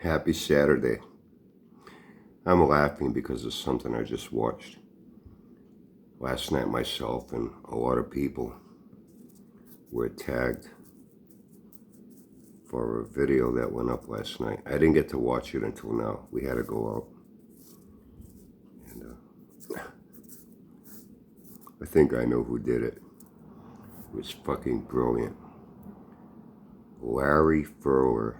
Happy Saturday. I'm laughing because of something I just watched. Last night myself and a lot of people were tagged for a video that went up last night. I didn't get to watch it until now. We had to go out. And I think I know who did it. It was fucking brilliant. Larry Furler.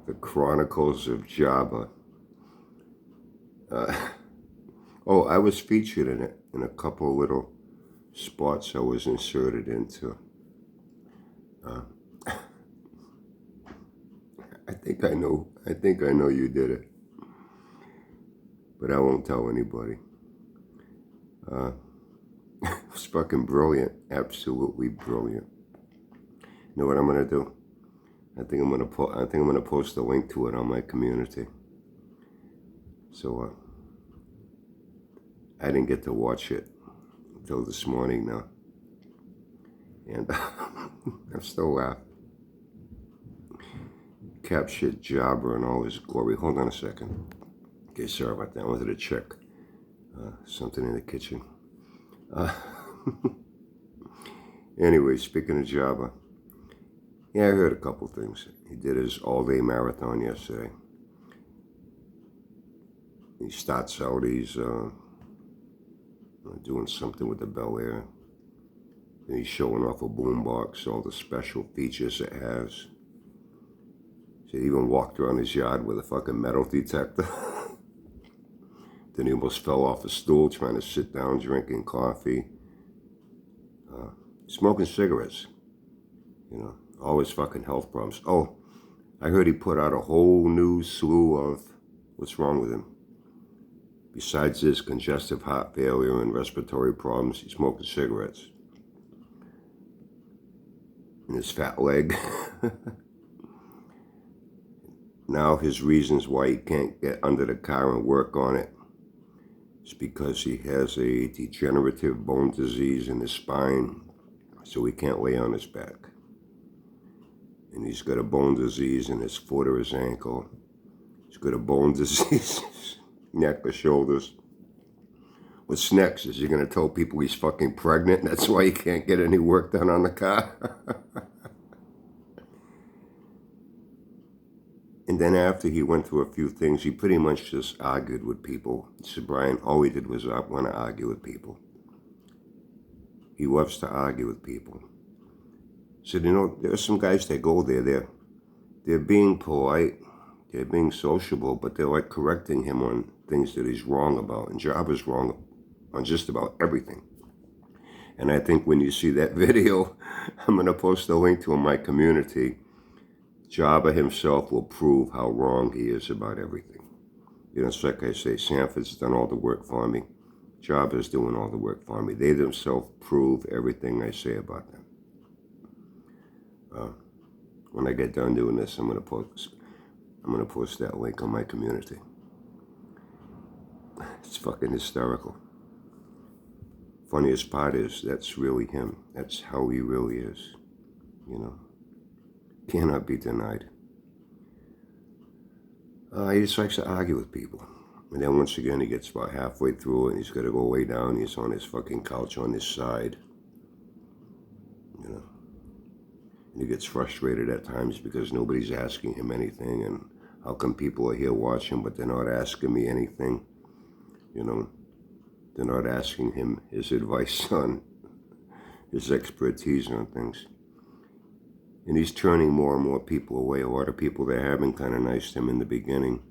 The Chronicles of Jabba. I was featured in it in a couple little spots I was inserted into. I think I know you did it, but I won't tell anybody. It was fucking brilliant, absolutely brilliant. You know what I'm gonna do? I think I'm gonna post a link to it on my community. So I didn't get to watch it until this morning now, and I'm still laughing. Captured Jabba in all his glory. Hold on a second. Okay, sorry about that. I wanted to check something in the kitchen. Anyway, speaking of Jabba, yeah, I heard a couple things. He did his all-day marathon yesterday. He starts out, he's doing something with the Bel Air. And he's showing off a boombox, all the special features it has. So he even walked around his yard with a fucking metal detector. Then he almost fell off a stool trying to sit down drinking coffee. Smoking cigarettes. You know, all his fucking health problems. Oh, I heard he put out a whole new slew of what's wrong with him. Besides this, congestive heart failure and respiratory problems, he's smoking cigarettes. And his fat leg. Now his reasons why he can't get under the car and work on it is because he has a degenerative bone disease in his spine, so he can't lay on his back. And he's got a bone disease in his foot or his ankle. He's got a bone disease in his neck or shoulders. What's next? Is he going to tell people he's fucking pregnant and that's why he can't get any work done on the car? And then after he went through a few things, he pretty much just argued with people. He said, Brian, all he did was want to argue with people. He loves to argue with people. He said, you know, there are some guys that go there, they're being polite, they're being sociable, but they're like correcting him on things that he's wrong about. And Jabba's wrong on just about everything. And I think when you see that video, I'm going to post a link to in my community. Jabba himself will prove how wrong he is about everything. You know, it's like I say, Sanford's done all the work for me. Jabba's doing all the work for me. They themselves prove everything I say about them. When I get done doing this, I'm gonna post that link on my community. It's fucking hysterical. Funniest part is that's really him. That's how he really is. You know. Cannot be denied. He just likes to argue with people. And then once again, he gets about halfway through and he's got to go way down. He's on his fucking couch on his side. You know. And he gets frustrated at times because nobody's asking him anything. And how come people are here watching but they're not asking me anything? You know. They're not asking him his advice on his expertise on things. And he's turning more and more people away. A lot of people that have been kind of nice to him in the beginning.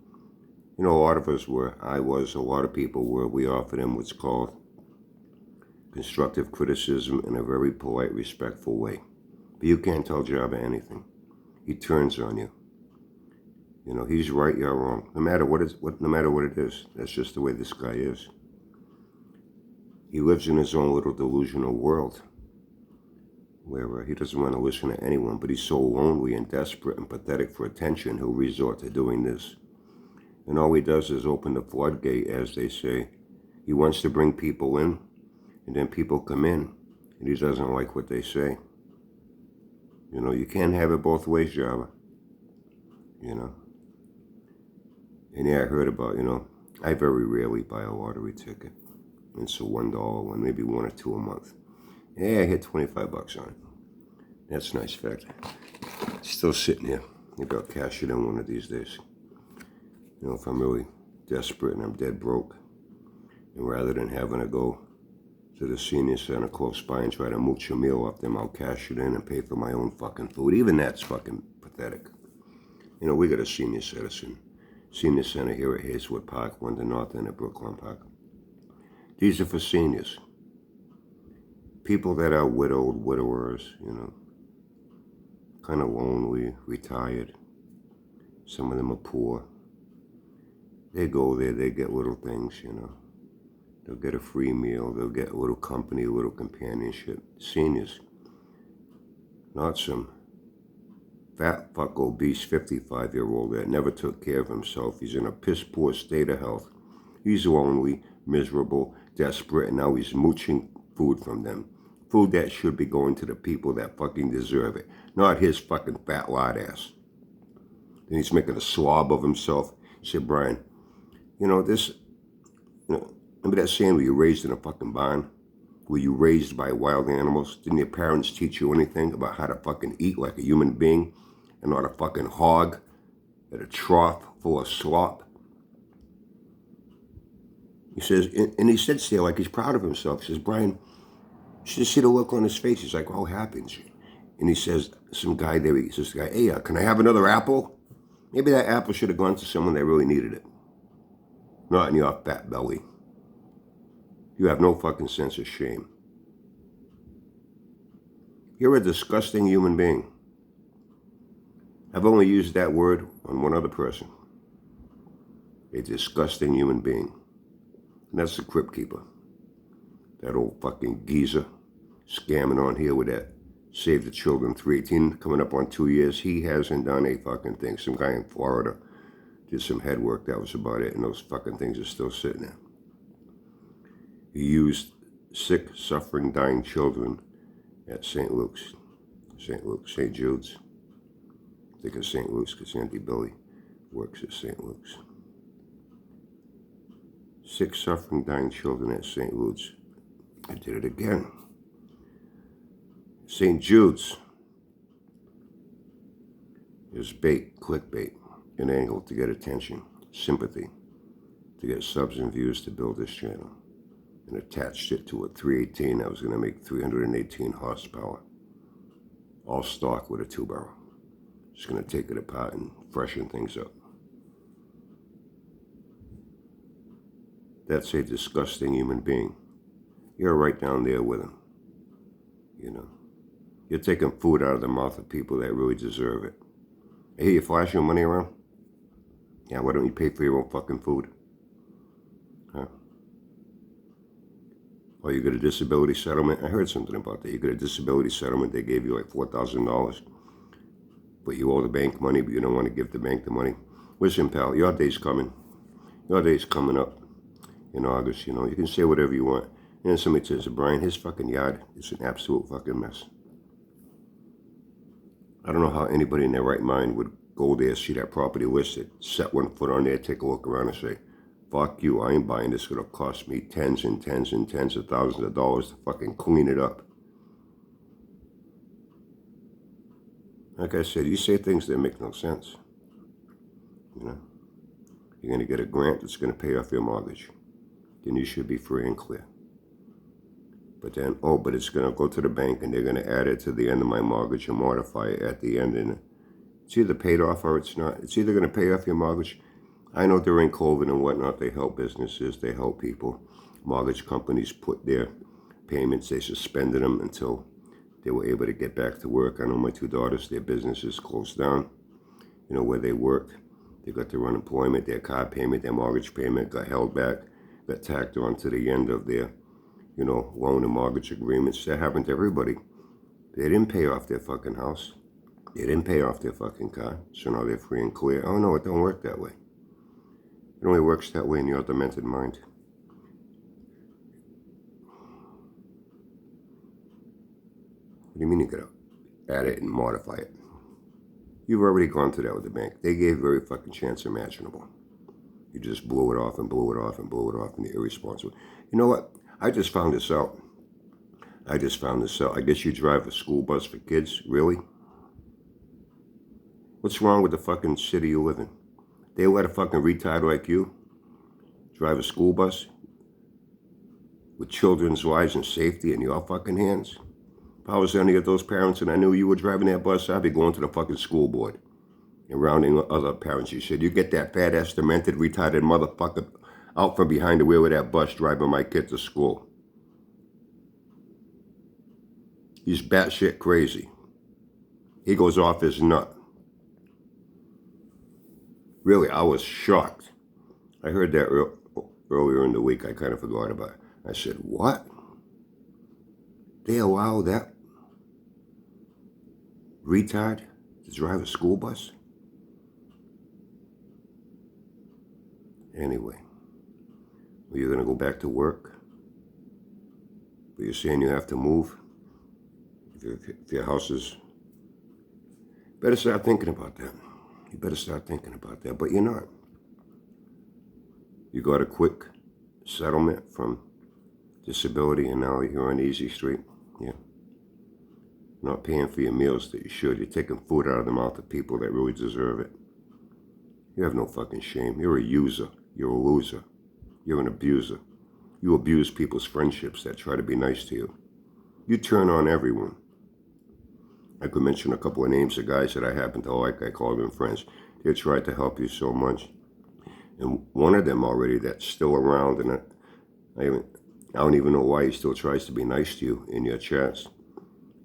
You know, a lot of us were, a lot of people were, we offered him what's called constructive criticism in a very polite, respectful way. But you can't tell Jabba anything. He turns on you. You know, he's right, you're wrong. No matter what it is. That's just the way this guy is. He lives in his own little delusional world, where he doesn't want to listen to anyone, but he's so lonely and desperate and pathetic for attention, he'll resort to doing this. And all he does is open the floodgate, as they say. He wants to bring people in, and then people come in, and he doesn't like what they say. You know, you can't have it both ways, Java. You know. And yeah, I heard about, I very rarely buy a lottery ticket. It's a $1 one, maybe one or two a month. Yeah, I hit $25 on it. That's a nice fact. Still sitting here. Maybe I'll cash it in one of these days. If I'm really desperate and I'm dead broke, and rather than having to go to the senior center close by and try to mooch a meal off them, I'll cash it in and pay for my own fucking food. Even that's fucking pathetic. We got a senior center here at Hazelwood Park, one to north end of Brooklyn Park. These are for seniors. People that are widowed, widowers, kind of lonely, retired. Some of them are poor. They go there, they get little things, They'll get a free meal, they'll get a little company, a little companionship. Seniors. Not some fat fuck obese 55-year-old that never took care of himself. He's in a piss poor state of health. He's lonely, miserable, desperate, and now he's mooching food from them. Food that should be going to the people that fucking deserve it, not his fucking fat lard ass. Then he's making a slob of himself. He said, Brian, remember that saying where you're raised in a fucking barn? Were you raised by wild animals? Didn't your parents teach you anything about how to fucking eat like a human being and not a fucking hog at a trough full of slop? He says, and he sits there like he's proud of himself. He says, Brian, you should see the look on his face. He's like, oh, happy. And he says, some guy there, he says, hey, can I have another apple? Maybe that apple should have gone to someone that really needed it. Not in your fat belly. You have no fucking sense of shame. You're a disgusting human being. I've only used that word on one other person. A disgusting human being. And that's the Crypt Keeper. That old fucking geezer scamming on here with that Save the Children 318 coming up on 2 years. He hasn't done a fucking thing. Some guy in Florida did some head work. That was about it. And those fucking things are still sitting there. He used sick, suffering, dying children at St. Luke's. St. Jude's. I think it's St. Luke's because Auntie Billy works at St. Luke's. Sick, suffering, dying children at St. Luke's. I did it again. St. Jude's is bait, clickbait, an angle to get attention, sympathy, to get subs and views to build this channel. And attached it to a 318 that was going to make 318 horsepower. All stock with a 2-barrel. Just going to take it apart and freshen things up. That's a disgusting human being. You're right down there with him. You're taking food out of the mouth of people that really deserve it. Hey, you flash your money around? Yeah, why don't you pay for your own fucking food? Huh? Oh, you got a disability settlement? I heard something about that. You got a disability settlement, they gave you like $4,000. But you owe the bank money, but you don't want to give the bank the money. Listen, pal, your day's coming. Your day's coming up in August, You can say whatever you want. And then somebody says, Brian, his fucking yard is an absolute fucking mess. I don't know how anybody in their right mind would go there, see that property listed, set one foot on there, take a look around and say, fuck you, I ain't buying this. It'll cost me tens and tens and tens of thousands of dollars to fucking clean it up. Like I said, you say things that make no sense. You're going to get a grant that's going to pay off your mortgage. Then you should be free and clear. But then, but it's going to go to the bank and they're going to add it to the end of my mortgage and modify it at the end. And it's either paid off or it's not. It's either going to pay off your mortgage. I know during COVID and whatnot, they help businesses, they help people. Mortgage companies put their payments, they suspended them until they were able to get back to work. I know my 2 daughters, their businesses closed down, where they worked. They got their unemployment, their car payment, their mortgage payment got held back, got tacked on to the end of their loan and mortgage agreements. That happened to everybody. They didn't pay off their fucking house. They didn't pay off their fucking car. So now they're free and clear. Oh no, it don't work that way. It only works that way in your demented mind. What do you mean you get up? at it and modify it. You've already gone through that with the bank. They gave every fucking chance imaginable. You just blew it off and blew it off and blew it off, and you're irresponsible. You know what? I just found this out. I guess you drive a school bus for kids? Really? What's wrong with the fucking city you live in? They let a fucking retard like you drive a school bus with children's lives and safety in your fucking hands? If I was any of those parents and I knew you were driving that bus, I'd be going to the fucking school board and rounding other parents. You said, you get that fat ass, demented, retarded motherfucker out from behind the wheel of that bus driving my kid to school. He's batshit crazy. He goes off his nut. Really, I was shocked. I heard that earlier in the week. I kind of forgot about it. I said, what? They allow that retard to drive a school bus? Anyway, well, you're going to go back to work? But you're saying you have to move? If your house is... Better start thinking about that. You better start thinking about that. But you're not. You got a quick settlement from disability and now you're on easy street. Yeah. Not paying for your meals that you should. You're taking food out of the mouth of people that really deserve it. You have no fucking shame. You're a user. You're a loser. You're an abuser. You abuse people's friendships that try to be nice to you. You turn on everyone. I could mention a couple of names of guys that I happen to like. I call them friends. They tried to help you so much. And one of them already that's still around, and I don't even know why he still tries to be nice to you in your chats.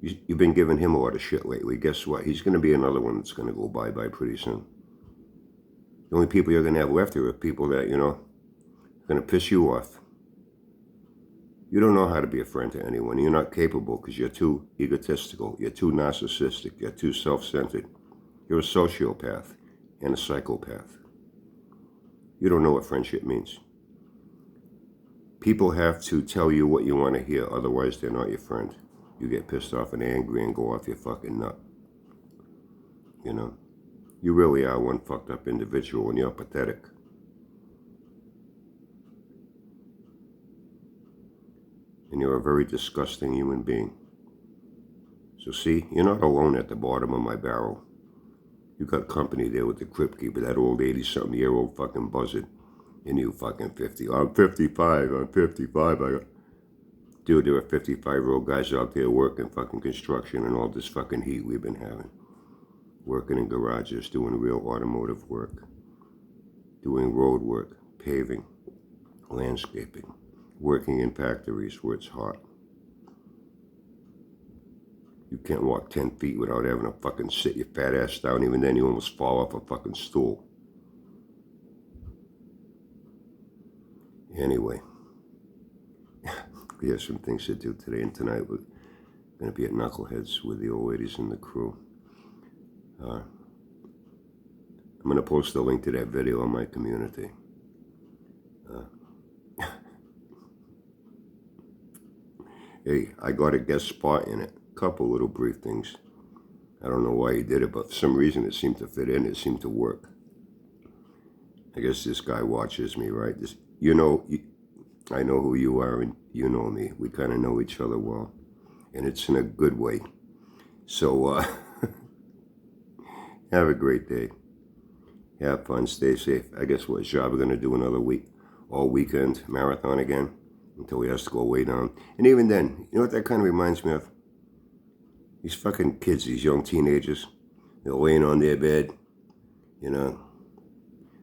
You've been giving him a lot of shit lately. Guess what? He's going to be another one that's going to go bye-bye pretty soon. The only people you're going to have left are people that, you know, are going to piss you off. You don't know how to be a friend to anyone. You're not capable because you're too egotistical. You're too narcissistic. You're too self-centered. You're a sociopath and a psychopath. You don't know what friendship means. People have to tell you what you want to hear, otherwise they're not your friend. You get pissed off and angry and go off your fucking nut. You know? You really are one fucked up individual and you're pathetic. And you're a very disgusting human being. So see, you're not alone at the bottom of my barrel. You got company there with the crypt keeper, that old 80-something-year-old fucking buzzard. And you fucking 50. I'm 55. Dude, there are 55-year-old guys out there working fucking construction and all this fucking heat we've been having. Working in garages, doing real automotive work. Doing road work, paving, landscaping. Working in factories where it's hot. You can't walk 10 feet without having to fucking sit your fat ass down. Even then, you almost fall off a fucking stool. Anyway, we have some things to do today and tonight. We're going to be at Knuckleheads with the old ladies and the crew. I'm going to post a link to that video on my community. Hey, I got a guest spot in it. Couple little brief things. I don't know why he did it, but for some reason it seemed to fit in. It seemed to work. I guess this guy watches me, right? I know who you are and you know me. We kind of know each other well. And it's in a good way. So, have a great day. Have fun. Stay safe. I guess what job we're going to do another week. All weekend marathon again. Until he has to go way down. And even then, you know what that kind of reminds me of? These fucking kids, these young teenagers. They're laying on their bed. You know.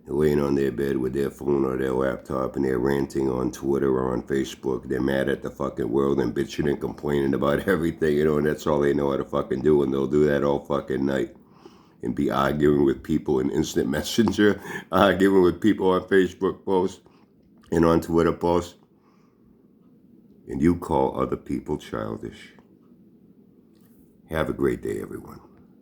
They're laying on their bed with their phone or their laptop and they're ranting on Twitter or on Facebook. They're mad at the fucking world and bitching and complaining about everything, you know, and that's all they know how to fucking do. And they'll do that all fucking night. And be arguing with people in instant messenger. Arguing with people on Facebook posts. And on Twitter posts. And you call other people childish. Have a great day, everyone.